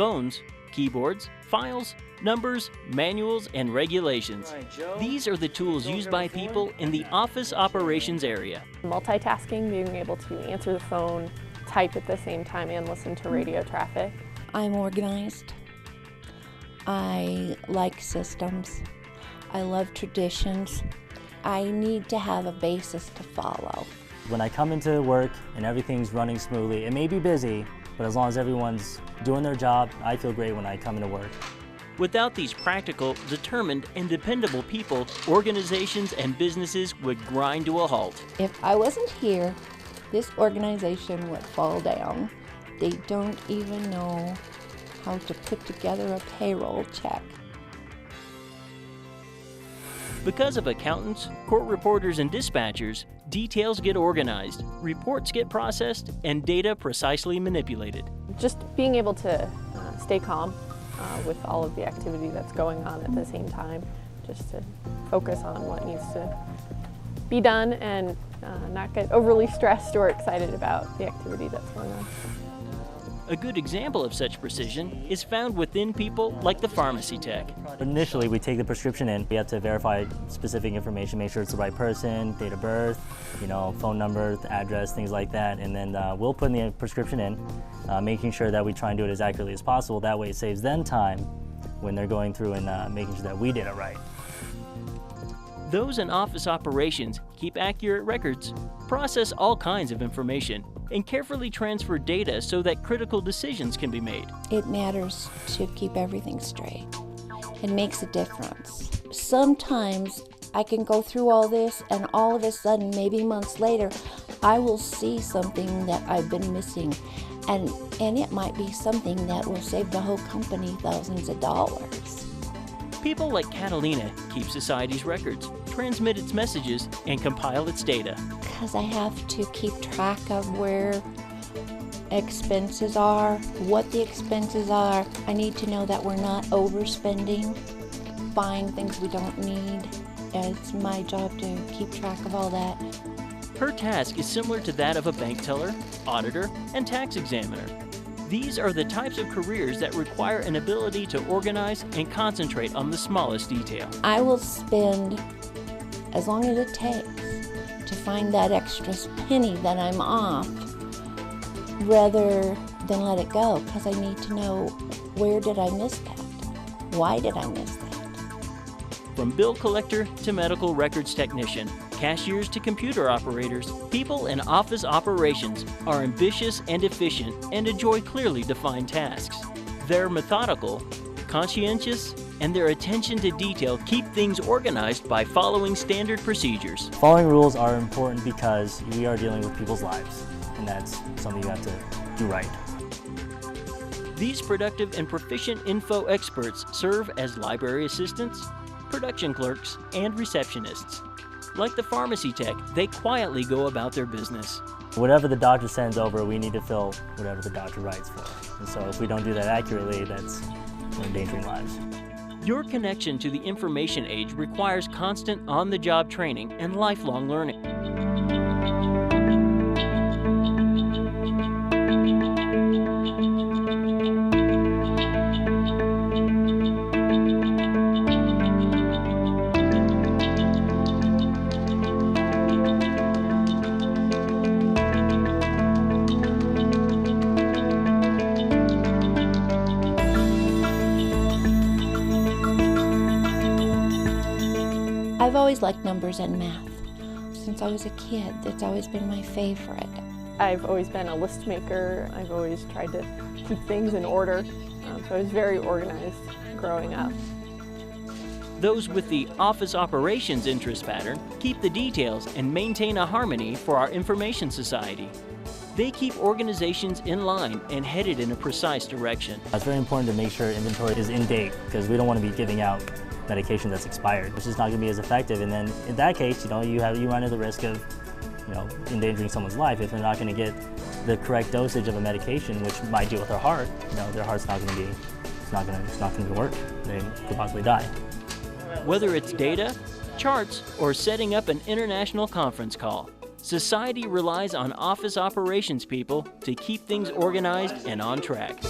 phones, keyboards, files, numbers, manuals, and regulations. These are the tools used by people in the office operations area. Multitasking, being able to answer the phone, type at the same time, and listen to radio traffic. I'm organized. I like systems. I love traditions. I need to have a basis to follow. When I come into work and everything's running smoothly, it may be busy, but as long as everyone's doing their job, I feel great when I come into work. Without these practical, determined, and dependable people, organizations and businesses would grind to a halt. If I wasn't here, this organization would fall down. They don't even know how to put together a payroll check. Because of accountants, court reporters, and dispatchers, details get organized, reports get processed, and data precisely manipulated. Just being able to stay calm with all of the activity that's going on at the same time, just to focus on what needs to be done and not get overly stressed or excited about the activity that's going on. A good example of such precision is found within people like the pharmacy tech. Initially, we take the prescription in. We have to verify specific information, make sure it's the right person, date of birth, phone number, address, things like that. And then we'll put the prescription in, making sure that we try and do it as accurately as possible. That way it saves them time when they're going through and making sure that we did it right. Those in office operations keep accurate records, process all kinds of information, and carefully transfer data so that critical decisions can be made. It matters to keep everything straight. It makes a difference. Sometimes I can go through all this and all of a sudden, maybe months later, I will see something that I've been missing. And it might be something that will save the whole company thousands of dollars. People like Catalina keep society's records, transmit its messages, and compile its data. Because I have to keep track of where expenses are, what the expenses are. I need to know that we're not overspending, buying things we don't need. It's my job to keep track of all that. Her task is similar to that of a bank teller, auditor, and tax examiner. These are the types of careers that require an ability to organize and concentrate on the smallest detail. I will spend as long as it takes to find that extra penny that I'm off, rather than let it go, because I need to know, where did I miss that? Why did I miss that? From bill collector to medical records technician, cashiers to computer operators, people in office operations are ambitious and efficient and enjoy clearly defined tasks. They're methodical, conscientious, and their attention to detail keep things organized by following standard procedures. Following rules are important because we are dealing with people's lives, and that's something you have to do right. These productive and proficient info experts serve as library assistants, production clerks, and receptionists. Like the pharmacy tech, they quietly go about their business. Whatever the doctor sends over, we need to fill whatever the doctor writes for. And so if we don't do that accurately, that's endangering lives. Your connection to the information age requires constant on-the-job training and lifelong learning. I've always liked numbers and math. Since I was a kid, that's always been my favorite. I've always been a list maker. I've always tried to keep things in order. So I was very organized growing up. Those with the office operations interest pattern keep the details and maintain a harmony for our information society. They keep organizations in line and headed in a precise direction. It's very important to make sure inventory is in date, because we don't want to be giving out medication that's expired, which is not going to be as effective. And then in that case, you run into the risk of, endangering someone's life if they're not going to get the correct dosage of a medication, which might deal with their heart. Their heart's not going to be, it's not going to work. They could possibly die. Whether it's data, charts, or setting up an international conference call, society relies on office operations people to keep things organized and on track.